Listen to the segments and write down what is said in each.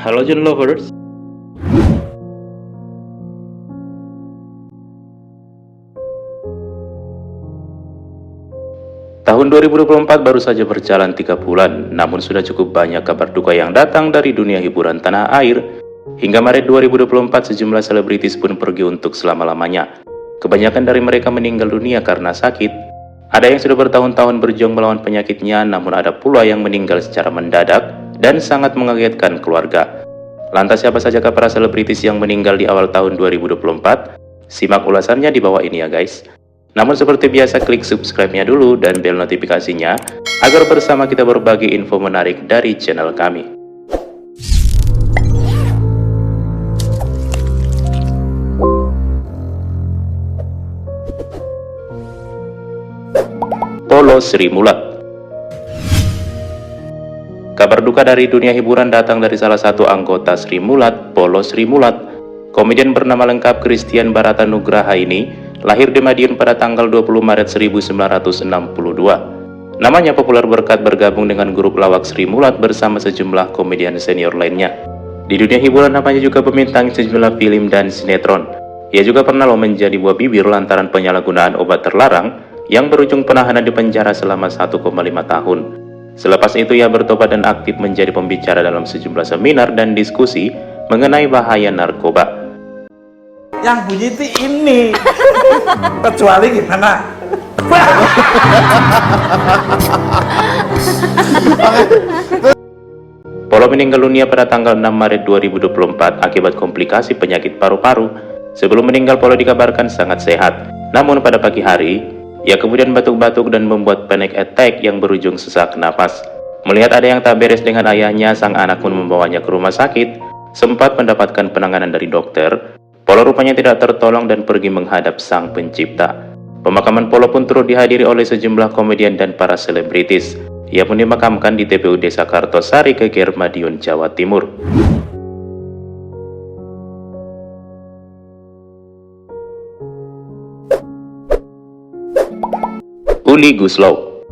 Halogen Lovers. Tahun 2024 baru saja berjalan 3 bulan, namun sudah cukup banyak kabar duka yang datang dari dunia hiburan tanah air. Hingga Maret 2024, sejumlah selebritis pun pergi untuk selama-lamanya. Kebanyakan dari mereka meninggal dunia karena sakit. Ada yang sudah bertahun-tahun berjuang melawan penyakitnya, namun ada pula yang meninggal secara mendadak dan sangat mengagetkan keluarga. Lantas siapa saja para selebritis yang meninggal di awal tahun 2024? Simak ulasannya di bawah ini ya guys. Namun seperti biasa, klik subscribe-nya dulu dan bel notifikasinya agar bersama kita berbagi info menarik dari channel kami. Polo Sri Mulat. Kabar duka dari dunia hiburan datang dari salah satu anggota Sri Mulat, Polo Sri Mulat. Komedian bernama lengkap Christian Barata Nugraha ini lahir di Madiun pada tanggal 20 Maret 1962. Namanya populer berkat bergabung dengan grup lawak Sri Mulat bersama sejumlah komedian senior lainnya. Di dunia hiburan namanya juga pembintangi sejumlah film dan sinetron. Ia juga pernah menjadi buah bibir lantaran penyalahgunaan obat terlarang yang berujung penahanan di penjara selama 1,5 tahun. Selepas itu ia bertobat dan aktif menjadi pembicara dalam sejumlah seminar dan diskusi mengenai bahaya narkoba. Yang bunyi itu ini kecuali gimana? Polo meninggal dunia pada tanggal 6 Maret 2024 akibat komplikasi penyakit paru-paru. Sebelum meninggal, Polo dikabarkan sangat sehat. Namun pada pagi hari, ia kemudian batuk-batuk dan membuat panic attack yang berujung sesak napas. Melihat ada yang tak beres dengan ayahnya, sang anak pun membawanya ke rumah sakit. Sempat mendapatkan penanganan dari dokter, Polo rupanya tidak tertolong dan pergi menghadap sang pencipta. Pemakaman Polo pun turut dihadiri oleh sejumlah komedian dan para selebritis. Ia pun dimakamkan di TPU Desa Kartosari, Geger, Madiun, Jawa Timur. Uli Guslow.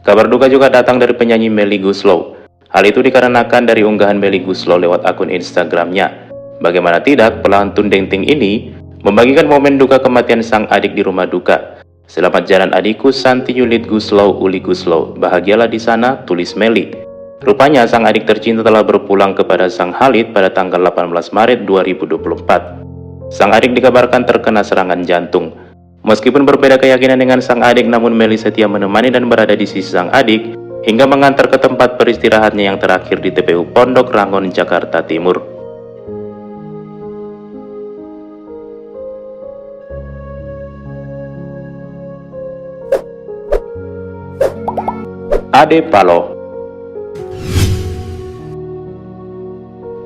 Kabar duka juga datang dari penyanyi Melly Guslow. Hal itu dikarenakan dari unggahan Melly Guslow lewat akun Instagramnya. Bagaimana tidak, pelantun dengting ini membagikan momen duka kematian sang adik di rumah duka. Selamat jalan adikku Santi Yulit Guslow, Uli Guslow. Bahagialah di sana, tulis Melly. Rupanya sang adik tercinta telah berpulang kepada sang Halid pada tanggal 18 Maret 2024. Sang adik dikabarkan terkena serangan jantung. Meskipun berbeda keyakinan dengan sang adik, namun Melly setia menemani dan berada di sisi sang adik hingga mengantar ke tempat beristirahatnya yang terakhir di TPU Pondok Rangon, Jakarta Timur. Ade Palo.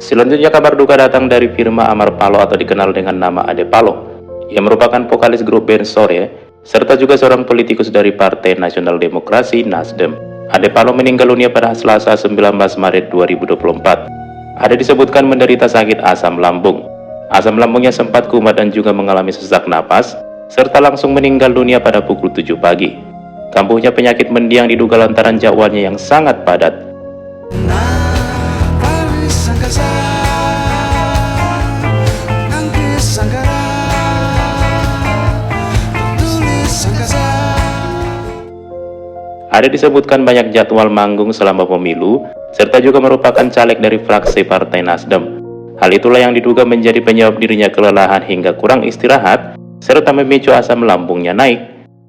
Selanjutnya kabar duka datang dari Firma Amar Palo atau dikenal dengan nama Ade Palo. Ia merupakan vokalis grup band Sore serta juga seorang politikus dari Partai Nasional Demokrasi Nasdem. Ade Palo meninggal dunia pada Selasa 19 Maret 2024. Ade disebutkan menderita sakit asam lambung. Asam lambungnya sempat kumat dan juga mengalami sesak napas, serta langsung meninggal dunia pada pukul 7 pagi. Kambuhnya penyakit mendiang diduga lantaran jadwalnya yang sangat padat. Ade disebutkan banyak jadwal manggung selama pemilu, serta juga merupakan caleg dari fraksi Partai Nasdem. Hal itulah yang diduga menjadi penyebab dirinya kelelahan hingga kurang istirahat, serta memicu asam lambungnya naik.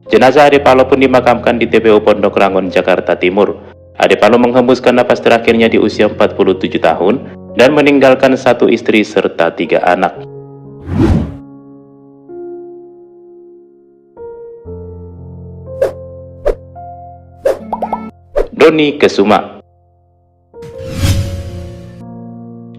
Jenazah Ade Palo pun dimakamkan di TPU Pondok Rangon, Jakarta Timur. Ade Palo menghembuskan napas terakhirnya di usia 47 tahun dan meninggalkan 1 istri serta 3 anak. Dony Kesuma.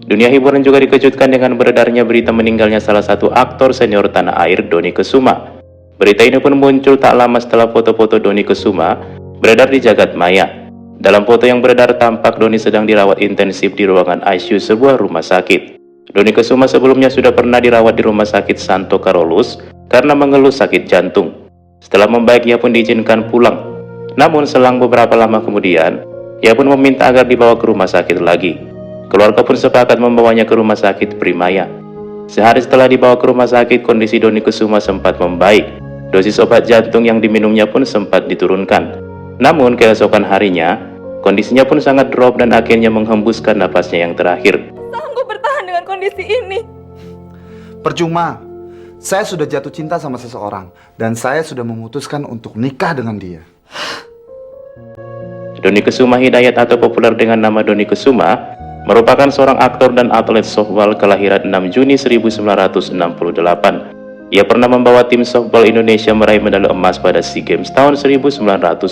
Dunia hiburan juga dikejutkan dengan beredarnya berita meninggalnya salah satu aktor senior tanah air, Dony Kesuma. Berita ini pun muncul tak lama setelah foto-foto Dony Kesuma beredar di jagat maya. Dalam foto yang beredar tampak Dony sedang dirawat intensif di ruangan ICU sebuah rumah sakit. Dony Kesuma sebelumnya sudah pernah dirawat di Rumah Sakit Santo Carolus karena mengeluh sakit jantung. Setelah membaik, ia pun diizinkan pulang. Namun selang beberapa lama kemudian, Ia pun meminta agar dibawa ke rumah sakit lagi. Keluarga pun sepakat membawanya ke rumah sakit Primaya. Sehari setelah dibawa ke rumah sakit, kondisi Dony Kesuma sempat membaik. Dosis obat jantung yang diminumnya pun sempat diturunkan. Namun keesokan harinya, kondisinya pun sangat drop dan akhirnya menghembuskan napasnya yang terakhir. Sanggup bertahan dengan kondisi ini. Percuma. Saya sudah jatuh cinta sama seseorang dan saya sudah memutuskan untuk nikah dengan dia. Dony Kesuma Hidayat atau populer dengan nama Dony Kesuma merupakan seorang aktor dan atlet softball kelahiran 6 Juni 1968. Ia pernah membawa tim softball Indonesia meraih medali emas pada SEA Games tahun 1997.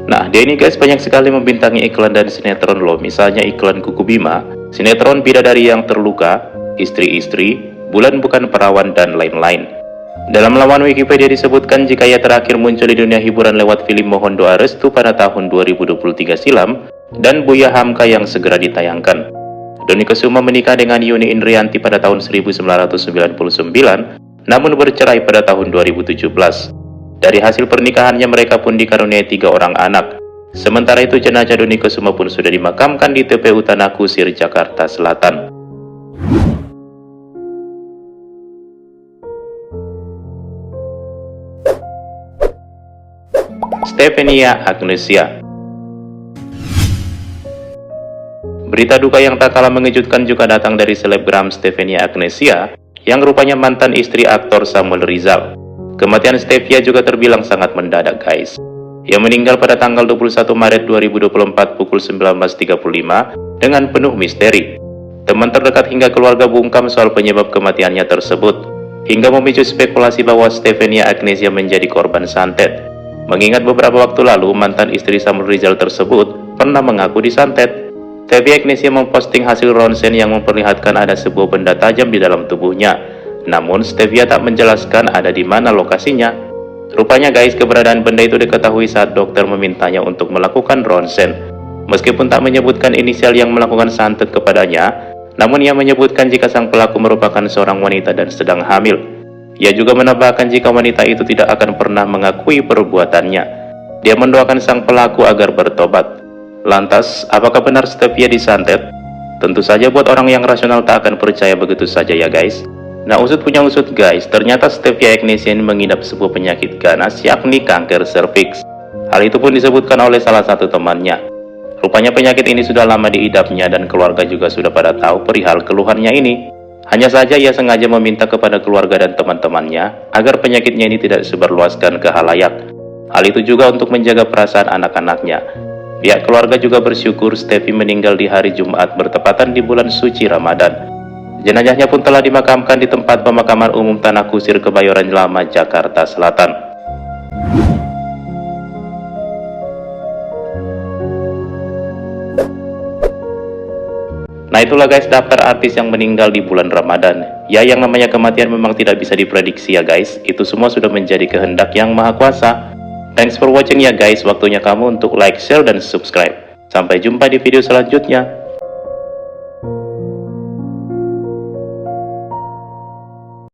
Nah, dia ini guys banyak sekali membintangi iklan dan sinetron loh, misalnya iklan Kuku Bima, sinetron Bidadari yang Terluka, Istri-Istri, Bulan Bukan Perawan, dan lain-lain. Dalam laman Wikipedia disebutkan jika ia terakhir muncul di dunia hiburan lewat film Mohon Doa Restu pada tahun 2023 silam dan Buya Hamka yang segera ditayangkan. Dony Kesuma menikah dengan Yuni Indrianti pada tahun 1999, namun bercerai pada tahun 2017. Dari hasil pernikahannya mereka pun dikaruniai 3 orang anak. Sementara itu jenazah Dony Kesuma pun sudah dimakamkan di TPU Tanah Kusir, Jakarta Selatan. Stefania Agnesia. Berita duka yang tak kalah mengejutkan juga datang dari selebgram Stefania Agnesia yang rupanya mantan istri aktor Samuel Rizal. Kematian Stevia juga terbilang sangat mendadak guys. Ia meninggal pada tanggal 21 Maret 2024 pukul 19.35 dengan penuh misteri. Teman terdekat hingga keluarga bungkam soal penyebab kematiannya tersebut, hingga memicu spekulasi bahwa Stefania Agnesia menjadi korban santet. Mengingat beberapa waktu lalu mantan istri Samuel Rizal tersebut pernah mengaku disantet. Stevia Agnesia memposting hasil ronsen yang memperlihatkan ada sebuah benda tajam di dalam tubuhnya. Namun Stevia tak menjelaskan ada di mana lokasinya. Rupanya guys, keberadaan benda itu diketahui saat dokter memintanya untuk melakukan ronsen. Meskipun tak menyebutkan inisial yang melakukan santet kepadanya, namun ia menyebutkan jika sang pelaku merupakan seorang wanita dan sedang hamil. Ia juga menambahkan jika wanita itu tidak akan pernah mengakui perbuatannya. Dia mendoakan sang pelaku agar bertobat. Lantas, apakah benar Stevia disantet? Tentu saja buat orang yang rasional tak akan percaya begitu saja ya guys. Nah, usut punya usut guys, ternyata Stevia Agnesia ini mengidap sebuah penyakit ganas yakni kanker serviks. Hal itu pun disebutkan oleh salah satu temannya. Rupanya penyakit ini sudah lama diidapnya dan keluarga juga sudah pada tahu perihal keluhannya ini. Hanya saja ia sengaja meminta kepada keluarga dan teman-temannya agar penyakitnya ini tidak disebarluaskan ke halayak. Hal itu juga untuk menjaga perasaan anak-anaknya. Pihak keluarga juga bersyukur Stevie meninggal di hari Jumat bertepatan di bulan suci Ramadan. Jenazahnya pun telah dimakamkan di tempat pemakaman umum Tanah Kusir, Kebayoran Lama, Jakarta Selatan. Nah itulah guys daftar artis yang meninggal di bulan Ramadan. Ya, yang namanya kematian memang tidak bisa diprediksi ya guys. Itu semua sudah menjadi kehendak yang maha kuasa. Thanks for watching ya guys. Waktunya kamu untuk like, share, dan subscribe. Sampai jumpa di video selanjutnya.